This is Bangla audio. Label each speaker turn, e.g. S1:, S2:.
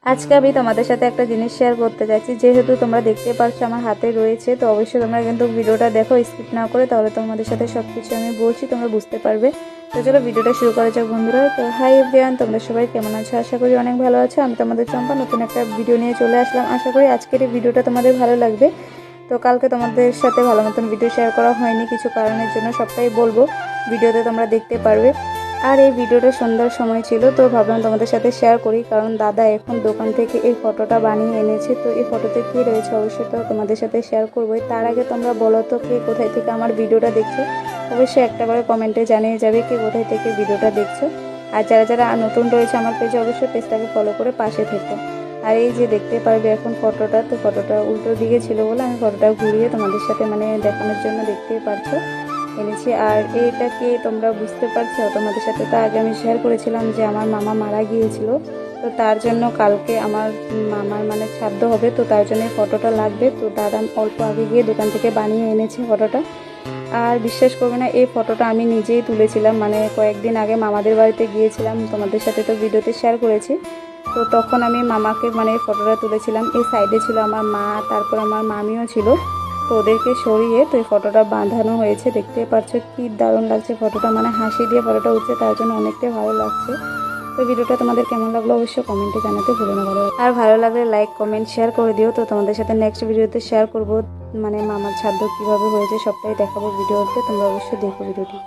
S1: আজকে আমি তোমাদের সাথে একটা জিনিস শেয়ার করতে চাইছি, যেহেতু তোমরা দেখতে পাচ্ছ আমার হাতে রয়েছে, তো অবশ্যই তোমরা কিন্তু ভিডিওটা দেখো স্কিপ না করে, তাহলে তোমাদের সাথে সব কিছু আমি বলছি তোমরা বুঝতে পারবে। তো চলো ভিডিওটা শুরু করা যাক বন্ধুরা। তো হাই এভরিওয়ান, তোমরা সবাই কেমন আছো? আশা করি অনেক ভালো আছো। আমি তোমাদের চম্পা নতুন একটা ভিডিও নিয়ে চলে আসলাম। আশা করি আজকের এই ভিডিওটা তোমাদের ভালো লাগবে। তো কালকে তোমাদের সাথে ভালো মতন ভিডিও শেয়ার করা হয়নি কিছু কারণের জন্য, সবটাই বলবো ভিডিওতে তোমরা দেখতে পারবে। আর এই ভিডিওটা সন্ধ্যার সময় ছিল, তো ভাবলাম তোমাদের সাথে শেয়ার করি, কারণ দাদা এখন দোকান থেকে এই ফটোটা বানিয়ে এনেছে। তো এই ফটোতে কী রয়েছে অবশ্যই তো তোমাদের সাথে শেয়ার করবোই। তার আগে তোমরা বলো তো কে কোথায় থেকে আমার ভিডিওটা দেখছো, অবশ্যই একটা করে কমেন্টে জানিয়ে যাবে কে কোথায় থেকে ভিডিওটা দেখছো। আর যারা যারা নতুন রয়েছে আমার পেজে, অবশ্যই পেজটাকে ফলো করে পাশে থেকো। আর এই যে দেখতে পারবে এখন ফটোটা, তো ফটোটা উল্টো দিকে ছিল বলে আমি ফটোটা ঘুরিয়ে তোমাদের সাথে দেখানোর জন্য দেখতেই পারছো এনেছি। আর এইটাকে তোমরা বুঝতে পারছো, তোমাদের সাথে তো আগে আমি শেয়ার করেছিলাম যে আমার মামা মারা গিয়েছিল, তো তার জন্য কালকে আমার মামার শ্রাদ্ধ হবে, তো তার জন্য ফটোটা লাগবে। তো দাদা অল্প আগে গিয়ে দোকান থেকে বানিয়ে এনেছে ফটোটা। আর বিশ্বাস করবে না, এই ফটোটা আমি নিজেই তুলেছিলাম, কয়েকদিন আগে মামাদের বাড়িতে গিয়েছিলাম, তোমাদের সাথে তো ভিডিওতে শেয়ার করেছি। তো তখন আমি মামাকে এই ফটোটা তুলেছিলাম। এই সাইডে ছিল আমার মা, তারপর আমার মামিও ছিল, তো ওদেরকে সরিয়ে তো এই ফটোটা বাঁধানো হয়েছে। দেখতে পাচ্ছ কি দারুণ লাগছে ফটোটা, হাসি দিয়ে ফটোটা উঠছে, তার জন্য অনেকটাই ভালো লাগছে। তো ভিডিওটা তোমাদের কেমন লাগলো অবশ্যই কমেন্টে জানাতে ভুলো না। আর ভালো লাগলে লাইক কমেন্ট শেয়ার করে দিও। তো তোমাদের সাথে নেক্সট ভিডিওতে শেয়ার করবো মামার শ্রাদ্ধ কীভাবে হয়েছে সবটাই দেখাবো ভিডিওতে, তোমরা অবশ্যই দেখো ভিডিওটি।